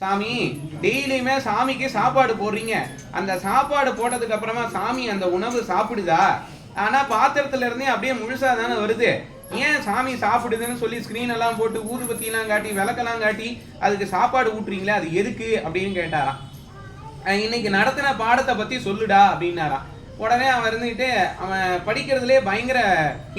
சாமி டெய்லியுமே சாமிக்கு சாப்பாடு போடுறீங்க, அந்த சாப்பாடு போட்டதுக்கு அப்புறமா சாமி அந்த உணவு சாப்பிடுதா? ஆனா பாத்திரத்துல இருந்தே அப்படியே முழுசா தானே வருது. ஏன் சாமி சாப்பிடுதுன்னு சொல்லி ஸ்கிரீன் எல்லாம் போட்டு ஊதுபத்தி எல்லாம் காட்டி விளக்கெல்லாம் காட்டி அதுக்கு சாப்பாடு ஊட்டுறீங்களே, அது எதுக்கு அப்படின்னு கேட்டாராம். இன்னைக்கு நடத்தின பாடத்தை பத்தி சொல்லுடா அப்படின்னாராம். உடனே அவன் இருந்துகிட்டு, அவன் படிக்கிறதுலே பயங்கர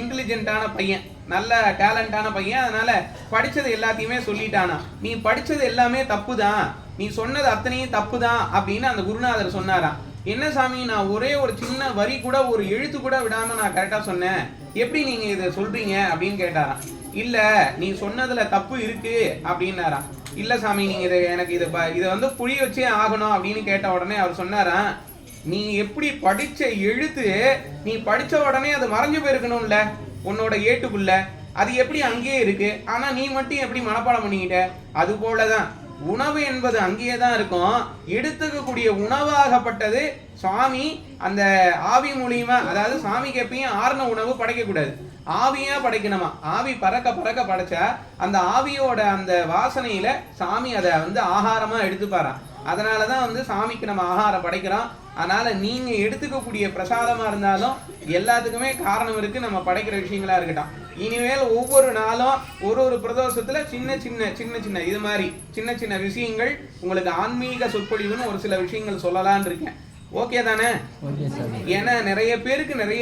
இன்டெலிஜென்ட்டான பையன், நல்ல டேலண்டான பையன், அதனால படிச்சது எல்லாத்தையுமே சொல்லிட்டானா. நீ படிச்சது எல்லாமே தப்பு தான், நீ சொன்னது அத்தனையும் தப்பு தான் அப்படின்னு அந்த குருநாதர் சொன்னாராம். என்ன சாமி, நான் ஒரே ஒரு சின்ன வரி கூட ஒரு எழுத்து கூட விடாம நான் கரெக்டா சொன்னேன், எப்படி நீங்க இதை சொல்றீங்க அப்படின்னு கேட்டாராம். இல்ல நீ சொன்னதுல தப்பு இருக்கு அப்படின்னாராம். இல்ல சாமி, நீங்க எனக்கு இதை வந்து புரிய வச்சே ஆகணும் அப்படின்னு கேட்ட உடனே அவர் சொன்னாராம், நீ எப்படி படிச்ச எழுத்து நீ படிச்ச உடனே அது மறைஞ்சு போயிருக்கணும்ல உன்னோட ஏட்டுக்குள்ள, அது எப்படி அங்கேயே இருக்கு, ஆனா நீ மட்டும் எப்படி மனப்பாடம் பண்ணிக்கிட்ட? அது போலதான் உணவு என்பது அங்கேயே தான் இருக்கும். எடுத்துக்கக்கூடிய உணவாகப்பட்டது சுவாமி அந்த ஆவி மூலியமா, அதாவது சாமிக்கு எப்பயும் ஆறுன உணவு படைக்க கூடாது, ஆவியா படைக்கணுமா. ஆவி பறக்க பறக்க படைச்சா அந்த ஆவியோட அந்த வாசனையில சாமி அதை வந்து ஆகாரமா எடுத்துப்பாராம். அதனாலதான் வந்து சாமிக்கு நம்ம ஆகாரம் படைக்கிறோம். அதனால நீங்க எடுத்துக்கக்கூடிய பிரசாதமா இருந்தாலும் எல்லாத்துக்குமே காரணம் இருக்கு, நம்ம படைக்கிற விஷயங்களா இருக்கட்டும். இனிமேல் ஒவ்வொரு நாளும் ஒரு ஒரு பிரதோஷத்துல சின்ன சின்ன சின்ன சின்ன இது மாதிரி சின்ன சின்ன விஷயங்கள் உங்களுக்கு ஆன்மீக சொற்பொழிவுன்னு ஒரு சில விஷயங்கள் சொல்லலான் இருக்கேன். ஓகே தானே? ஏன்னா நிறைய பேருக்கு நிறைய